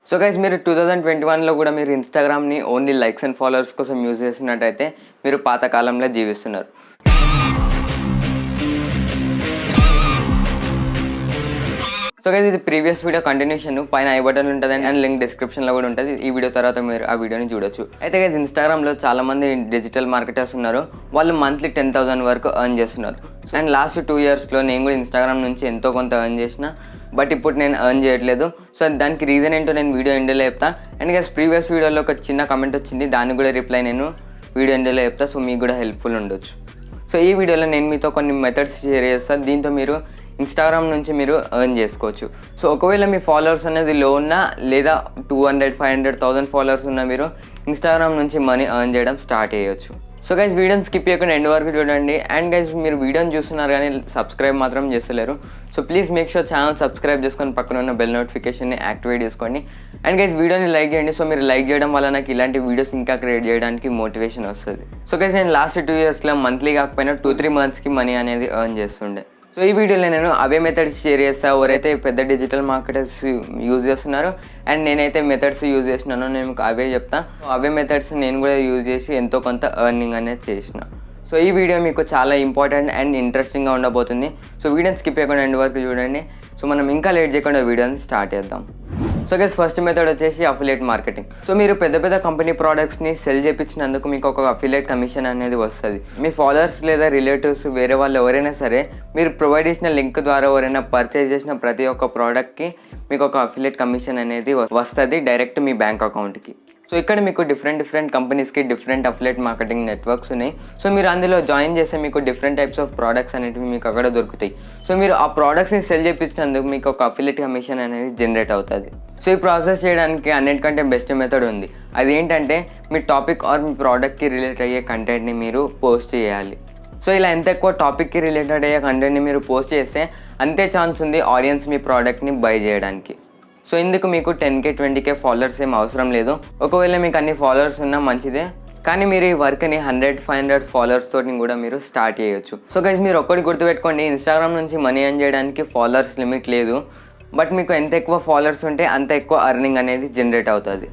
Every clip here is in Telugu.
సో గైస్ మీరు 2021లో కూడా మీరు ఇన్స్టాగ్రామ్ని ఓన్లీ లైక్స్ అండ్ ఫాలోవర్స్ కోసం యూజ్ చేస్తున్నట్టయితే మీరు పాతకాలంలో జీవిస్తున్నారు. సో గైస్ ఇది ప్రీవియస్ వీడియో కంటిన్యూషన్, పైన ఐ బటన్ ఉంటుంది అండ్ లింక్ డిస్క్రిప్షన్లో కూడా ఉంటుంది. ఈ వీడియో తర్వాత మీరు ఆ వీడియోని చూడొచ్చు. అయితే గైస్ ఇన్స్టాగ్రామ్లో చాలామంది డిజిటల్ మార్కెటర్స్ ఉన్నారు, వాళ్ళు మంత్లీ 10,000 వరకు ఎర్న్ చేస్తున్నారు. అండ్ లాస్ట్ 2 yearsలో నేను కూడా ఇన్స్టాగ్రామ్ నుంచి ఎంతో కొంత ఎర్న్ చేసిన, బట్ ఇప్పుడు నేను ఎర్న్ చేయట్లేదు. సో దానికి రీజన్ ఏంటో నేను వీడియో ఎండ్లో చెప్తా. అండ్ గైస్ ప్రీవియస్ వీడియోలో ఒక చిన్న కమెంట్ వచ్చింది, దానికి కూడా రిప్లై నేను వీడియో ఎండ్లో చెప్తా. సో మీకు కూడా హెల్ప్ఫుల్ ఉండొచ్చు. సో ఈ వీడియోలో నేను మీతో కొన్ని మెథడ్స్ షేర్ చేస్తాను, దీంతో మీరు ఇన్స్టాగ్రామ్ నుంచి మీరు ఎర్న్ చేసుకోవచ్చు. సో ఒకవేళ మీ ఫాలోవర్స్ అనేది లో ఉన్నా లేదా 200, 500, 1000 ఫాలోవర్స్ ఉన్నా మీరు ఇన్స్టాగ్రామ్ నుంచి మనీ ఎర్న్ చేయడం స్టార్ట్ చేయొచ్చు. సో గైస్ వీడియోని స్కిప్ చేయకుండా ఎండ్ వరకు చూడండి. అండ్ గైస్ మీరు వీడియోని చూస్తున్నారు కానీ సబ్స్క్రైబ్ మాత్రం చేస్తలేరు. So please make sure channel subscribe చేసుకొని పక్కన ఉన్న బెల్ నోటిఫికేషన్ని యాక్టివేట్ చేసుకోండి. అండ్ గైస్ వీడియోని లైక్ చేయండి. సో మీరు లైక్ చేయడం వల్ల నాకు ఇలాంటి వీడియోస్ ఇంకా క్రియేట్ చేయడానికి మోటివేషన్ వస్తుంది. సో గైస్ నేను లాస్ట్ 2 yearsలో మంత్లీ కాకపోయినా 2-3 monthsకి మనీ అనేది ఎర్న్ చేస్తుండే. సో ఈ వీడియోలో నేను అవే మెథడ్స్ షేర్ చేస్తాను, ఎవరైతే పెద్ద డిజిటల్ మార్కెటర్స్ యూజ్ చేస్తున్నారు అండ్ నేనైతే మెథడ్స్ యూజ్ చేసినానో నేను అవే చెప్తాను. అవే మెథడ్స్ నేను కూడా యూజ్ చేసి ఎంతో కొంత ఎర్నింగ్ అనేది చేసిన. సో ఈ వీడియో మీకు చాలా ఇంపార్టెంట్ అండ్ ఇంట్రెస్టింగ్గా ఉండబోతుంది. సో వీడియోని స్కిప్ చేయకుండా ఎండ్ వరకు చూడండి. సో మనం ఇంకా లేట్ చేయకుండా వీడియోని స్టార్ట్ చేద్దాం. సో గైస్ ఫస్ట్ మెథడ్ వచ్చేసి అఫిలియేట్ మార్కెటింగ్. సో మీరు పెద్ద పెద్ద కంపెనీ ప్రోడక్ట్స్ని సెల్ చేయించినందుకు మీకు ఒక అఫిలియేట్ కమిషన్ అనేది వస్తుంది. మీ ఫాలోవర్స్ లేదా రిలేటివ్స్ వేరే వాళ్ళు ఎవరైనా సరే మీరు ప్రొవైడ్ చేసిన లింక్ ద్వారా ఎవరైనా పర్చేజ్ చేసిన ప్రతి ఒక్క ప్రోడక్ట్కి మీకు ఒక అఫిలియేట్ కమిషన్ అనేది వస్తుంది డైరెక్ట్ మీ బ్యాంక్ అకౌంట్కి. సో ఇక్కడ మీకు డిఫరెంట్ కంపెనీస్కి డిఫరెంట్ అఫిలియేట్ మార్కెటింగ్ నెట్వర్క్స్ ఉన్నాయి. సో మీరు అందులో జాయిన్ చేస్తే మీకు డిఫరెంట్ టైప్స్ ఆఫ్ ప్రోడక్ట్స్ అనేవి మీకు అక్కడ దొరుకుతాయి. సో మీరు ఆ ప్రోడక్ట్స్ని సెల్ చేయించినందుకు మీకు ఒక అఫిలియేట్ కమిషన్ అనేది జనరేట్ అవుతుంది. సో ఈ ప్రాసెస్ చేయడానికి అన్నిటికంటే బెస్ట్ మెథడ్ ఉంది. అది ఏంటంటే మీ టాపిక్ ఆర్ మీ ప్రోడక్ట్కి రిలేట్ అయ్యే కంటెంట్ని మీరు పోస్ట్ చేయాలి. సో ఇలా ఎంత ఎక్కువ టాపిక్కి రిలేటెడ్ అయ్యే కంటెంట్ని మీరు పోస్ట్ చేస్తే అంతే ఛాన్స్ ఉంది ఆడియన్స్ మీ ప్రోడక్ట్ని బై చేయడానికి. సో ఇందుకు మీకు 10K 20K ఫాలోవర్స్ ఏం అవసరం లేదు. ఒకవేళ మీకు అన్ని ఫాలోవర్స్ ఉన్నా మంచిదే, కానీ మీరు ఈ వర్క్ని 100-500 ఫాలోవర్స్ తోటి కూడా మీరు స్టార్ట్ చేయొచ్చు. సో గైస్ మీరు ఒక్కటి గుర్తుపెట్టుకోండి, ఇన్స్టాగ్రామ్ నుంచి మనీ ఎర్న్ చేయడానికి ఫాలోవర్స్ లిమిట్ లేదు, బట్ మీకు ఎంత ఎక్కువ ఫాలోవర్స్ ఉంటే అంత ఎక్కువ అర్నింగ్ అనేది జనరేట్ అవుతుంది.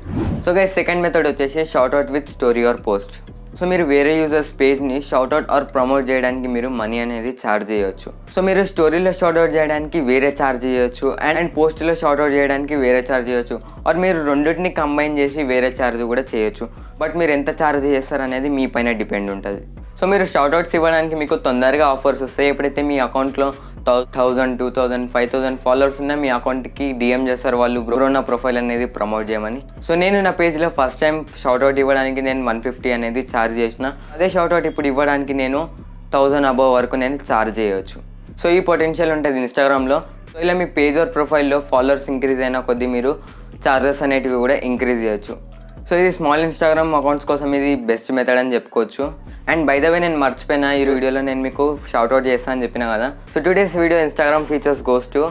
సో గైస్ సెకండ్ మెథడ్ వచ్చేసి shoutout with story or post. So మీరు వేరే యూజర్స్ పేజ్ని షౌట్అవుట్ ఆర్ ప్రమోట్ చేయడానికి మీరు మనీ అనేది ఛార్జ్ చేయొచ్చు. సో మీరు స్టోరీలో షౌట్అవుట్ చేయడానికి వేరే ఛార్జ్ చేయొచ్చు అండ్ పోస్ట్లో షౌట్అవుట్ చేయడానికి వేరే ఛార్జ్ చేయొచ్చు, ఆర్ మీరు రెండింటిని కంబైన్ చేసి వేరే ఛార్జ్ కూడా చేయొచ్చు. బట్ మీరు ఎంత ఛార్జ్ చేస్తారు అనేది మీ పైన డిపెండ్ ఉంటుంది. సో మీరు షౌట్అవుట్స్ ఇవ్వడానికి మీకు తొందరగా ఆఫర్స్ వస్తాయి ఎప్పుడైతే మీ అకౌంట్లో 1000, 2000, 5000 ఫాలోవర్స్ ఉన్న మీ అకౌంట్కి DM చేస్తారు వాళ్ళు, బ్రో నా ప్రొఫైల్ అనేది ప్రమోట్ చేయమని. సో నేను నా పేజ్లో ఫస్ట్ టైం షౌట్అవుట్ ఇవ్వడానికి నేను 150 అనేది ఛార్జ్ చేసిన. అదే షౌట్అవుట్ ఇప్పుడు ఇవ్వడానికి నేను 1000 అబవ్ వరకు నేను ఛార్జ్ చేయొచ్చు. సో ఈ పొటెన్షియల్ ఉంటుంది ఇన్స్టాగ్రామ్లో. సో ఇలా మీ పేజ్ ఆర్ ప్రొఫైల్లో ఫాలోవర్స్ ఇంక్రీజ్ అయిన కొద్దీ మీరు ఛార్జెస్ అనేటివి కూడా ఇంక్రీజ్ చేయొచ్చు. సో ఇది స్మాల్ ఇన్స్టాగ్రామ్ అకౌంట్స్ కోసం ఇది బెస్ట్ మెథడ్ అని చెప్పుకోవచ్చు. అండ్ బై ద వే నేను మర్చిపోయినా, ఈ వీడియోలో నేను మీకు షౌట్అవుట్ చేస్తాను అని చెప్పిన కదా. So today's video Instagram features goes to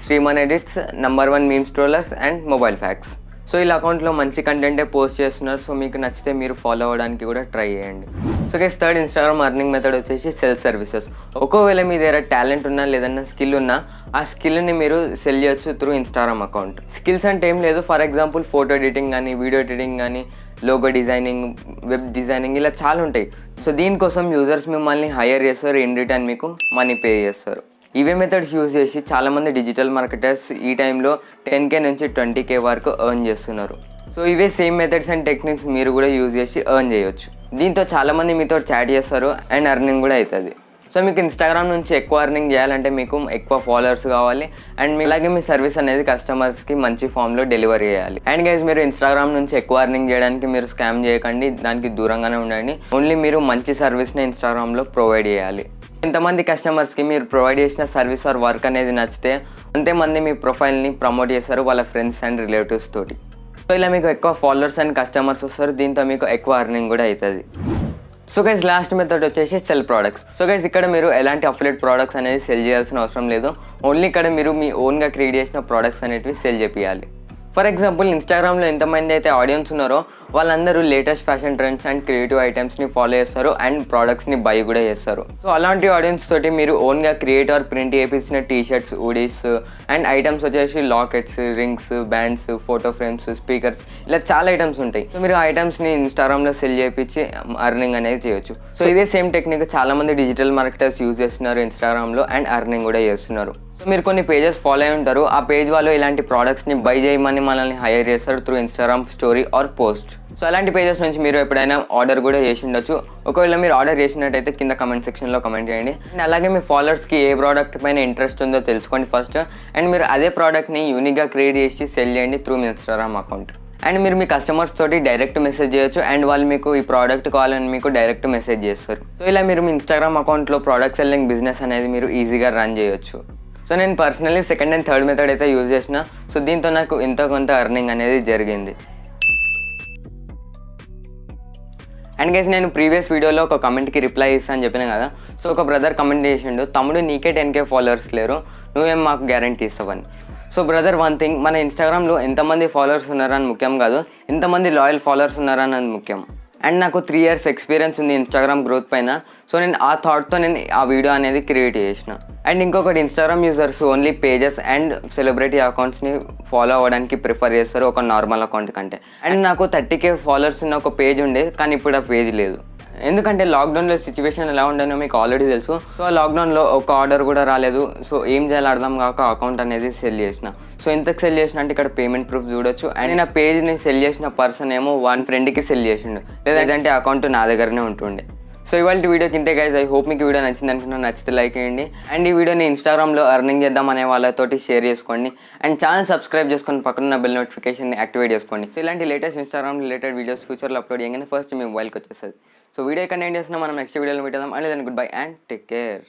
Sriman edits, #1 meme strollers and mobile facts. So ఇలా అకౌంట్లో మంచి కంటెంటే పోస్ట్ చేస్తున్నారు. సో మీకు నచ్చితే మీరు ఫాలో అవ్వడానికి కూడా ట్రై చేయండి. So guys third Instagram earning method వచ్చేసి సెల్ఫ్ సర్వీసెస్. ఒకవేళ మీ దగ్గర టాలెంట్ ఉన్నా లేదన్నా స్కిల్ ఉన్నా ఆ స్కిల్ని మీరు సెల్ చేయొచ్చు త్రూ ఇన్స్టాగ్రామ్ అకౌంట్. స్కిల్స్ అంటే ఏం లేదు, ఫర్ ఎగ్జాంపుల్ ఫోటో ఎడిటింగ్ కానీ, వీడియో ఎడిటింగ్ కానీ, లోగో డిజైనింగ్, వెబ్ డిజైనింగ్, ఇలా చాలా ఉంటాయి. సో దీనికోసం యూజర్స్ మిమ్మల్ని హైర్ చేస్తారు, ఇన్ రిటర్న్ మీకు మనీ పే చేస్తారు. ఇవే మెథడ్స్ యూజ్ చేసి చాలామంది డిజిటల్ మార్కెటర్స్ ఈ టైంలో 10K నుంచి 20K వరకు ఎర్న్ చేస్తున్నారు. సో ఇవే సేమ్ మెథడ్స్ అండ్ టెక్నిక్స్ మీరు కూడా యూజ్ చేసి ఎర్న్ చేయొచ్చు. దీంతో చాలామంది మీతో చాట్ చేస్తారు అండ్ ఎర్నింగ్ కూడా అవుతుంది. సో మీకు ఇన్స్టాగ్రామ్ నుంచి ఎక్కువ ఎర్నింగ్ చేయాలంటే మీకు ఎక్కువ ఫాలోవర్స్ కావాలి అండ్ అలాగే మీ సర్వీస్ అనేది కస్టమర్స్కి మంచి ఫామ్లో డెలివరీ చేయాలి. అండ్ గైస్ మీరు ఇన్స్టాగ్రామ్ నుంచి ఎక్కువ ఎర్నింగ్ చేయడానికి మీరు స్కామ్ చేయకండి, దానికి దూరంగానే ఉండండి. ఓన్లీ మీరు మంచి సర్వీస్ని ఇన్స్టాగ్రామ్లో ప్రొవైడ్ చేయాలి. ఎంతమంది కస్టమర్స్కి మీరు ప్రొవైడ్ చేసిన సర్వీస్ ఆర్ వర్క్ అనేది నచ్చితే అంతేమంది మీ ప్రొఫైల్ని ప్రమోట్ చేస్తారు వాళ్ళ ఫ్రెండ్స్ అండ్ రిలేటివ్స్ తోటి. సో ఇలా మీకు ఎక్కువ ఫాలోవర్స్ అండ్ కస్టమర్స్ వస్తారు, దీంతో మీకు ఎక్కువ ఎర్నింగ్ కూడా అవుతుంది. సో గైస్ లాస్ట్ మెథడ్ వచ్చేసి సెల్ ప్రోడక్ట్స్. సో గైస్ ఇక్కడ మీరు ఎలాంటి అఫిలియేట్ ప్రోడక్ట్స్ అనేది సెల్ చేయాల్సిన అవసరం లేదు, ఓన్లీ ఇక్కడ మీరు మీ ఓన్గా క్రియేట్ చేసిన ప్రోడక్ట్స్ అనేటివి సెల్ చేయాలి. ఫర్ ఎగ్జాంపుల్ ఇన్స్టాగ్రామ్లో ఎంతమంది అయితే ఆడియన్స్ ఉన్నారో వాళ్ళందరూ latest fashion trends and creative ఐటమ్స్ని ఫాలో చేస్తారు అండ్ ప్రోడక్ట్స్ని బై కూడా చేస్తారు. సో అలాంటి ఆడియన్స్ తోటి మీరు ఓన్గా క్రియేట్ ఆర్ ప్రింట్ చేయించిన టీషర్ట్స్, హుడీస్ అండ్ ఐటమ్స్ వచ్చేసి lockets, rings, bands, photo frames, speakers, ఇలా చాలా ఐటమ్స్ ఉంటాయి. సో మీరు ఆ ఐటమ్స్ని ఇన్స్టాగ్రామ్లో సెల్ చేయించి అర్నింగ్ అనేది చేయొచ్చు. సో ఇదే సేమ్ టెక్నిక్ చాలా మంది డిజిటల్ మార్కెటర్స్ యూజ్ చేస్తున్నారు ఇన్స్టాగ్రామ్లో అండ్ అర్నింగ్ కూడా చేస్తున్నారు. సో మీరు కొన్ని పేజెస్ ఫాలో అయి ఉంటారు. ఆ పేజ్ వాళ్ళు ఇలాంటి ప్రోడక్ట్స్ని బై చేయమని మనల్ని హైర్ చేస్తారు through Instagram story or post. So అలాంటి పేజెస్ నుంచి మీరు ఎప్పుడైనా ఆర్డర్ కూడా చేసి ఉండొచ్చు. ఒకవేళ మీరు ఆర్డర్ చేసినట్టయితే కింద కమెంట్ సెక్షన్లో కమెంట్ చేయండి. అండ్ అలాగే మీ ఫాలోవర్స్కి ఏ ప్రోడక్ట్ పైన ఇంట్రెస్ట్ ఉందో తెలుసుకోండి ఫస్ట్. అండ్ మీరు అదే ప్రోడక్ట్ని యూనిక్గా క్రియేట్ చేసి సెల్ చేయండి through me Instagram account. And మీరు మీ కస్టమర్స్ తోటి డైరెక్ట్ మెసేజ్ చేయొచ్చు అండ్ వాళ్ళు మీకు ఈ ప్రోడక్ట్ కావాలని మీకు డైరెక్ట్ మెసేజ్ చేస్తారు. సో ఇలా మీరు మీ ఇన్స్టాగ్రామ్ అకౌంట్లో ప్రోడక్ట్ సెల్లింగ్ బిజినెస్ అనేది మీరు ఈజీగా రన్ చేయొచ్చు. సో నేను personally second and third method అయితే యూజ్ చేసిన. సో దీంతో నాకు ఇంత కొంత అర్నింగ్ అనేది జరిగింది. అండ్ గైస్ నేను ప్రీవియస్ వీడియోలో ఒక కమెంట్కి రిప్లై ఇస్తాను చెప్పిన కదా. సో ఒక బ్రదర్ కమెంట్ చేసిండు, తమ్ముడు నీకే 10K ఫాలోవర్స్ లేరు, నువ్వేం మాకు గ్యారంటీ ఇస్తావని. సో బ్రదర్, వన్ థింగ్, మన ఇన్స్టాగ్రామ్లో ఎంతమంది ఫాలోవర్స్ ఉన్నారని ముఖ్యం కాదు, ఎంతమంది లాయల్ ఫాలోవర్స్ ఉన్నారని ముఖ్యం. అండ్ నాకు 3 years ఎక్స్పీరియన్స్ ఉంది ఇన్స్టాగ్రామ్ గ్రోత్ పైన. సో నేను ఆ థాట్తో నేను ఆ వీడియో అనేది క్రియేట్ చేసిన. అండ్ ఇంకొకటి, Instagram users only pages and celebrity అకౌంట్స్ని ఫాలో అవ్వడానికి ప్రిఫర్ చేస్తారు ఒక నార్మల్ అకౌంట్ కంటే. అండ్ నాకు 30K ఫాలోవర్స్ ఉన్న ఒక పేజ్ ఉండే, కానీ ఇప్పుడు ఆ పేజ్ లేదు. ఎందుకంటే లాక్డౌన్లో సిచ్యువేషన్ ఎలా ఉండేనో మీకు ఆల్రెడీ తెలుసు. సో ఆ లాక్డౌన్లో ఒక ఆర్డర్ కూడా రాలేదు. సో ఏం చేయాలో అర్థం కాక అకౌంట్ అనేది సెల్ చేసిన. సో ఎంతకు సెల్ చేసిన అంటే ఇక్కడ పేమెంట్ ప్రూఫ్ చూడొచ్చు. అండ్ నేను ఆ పేజ్ని సెల్ చేసిన పర్సన్ ఏమో వన్ ఫ్రెండ్కి సెల్ చేసిండు, లేదంటే అకౌంట్ నా దగ్గరనే ఉంటుండే. సో ఇవాళ వీడియోకి ఇంతే గైస్. ఐ హోప్ మీకు వీడియో నచ్చింది అనుకుంటున్నాను. నచ్చితే లైక్ చేయండి. అండ్ ఈ వీడియోని ఇన్స్టాగ్రామ్లో అర్నింగ్ చేద్దాం అనే వాళ్ళతోటి షేర్ చేసుకోండి. అండ్ ఛానల్ సబ్స్క్రైబ్ చేసుకొని పక్కన బెల్ నోటిఫికేషన్ని యాక్టివేట్ చేసుకోండి. సో ఇలాంటి లేటెస్ట్ ఇన్స్టాగ్రామ్ రిలేటెడ్ వీడియోస్ ఫ్యూచర్లో అప్లోడ్ చేయగానే ఫస్ట్ మీ మొబైల్కి వచ్చేస్తుంది. సో వీడియో ఎక్కడ ఎండ్ చేస్తున్నా, మనం నెక్స్ట్ వీడియోలో మీట్ అవుదాం. And then good bye and take care.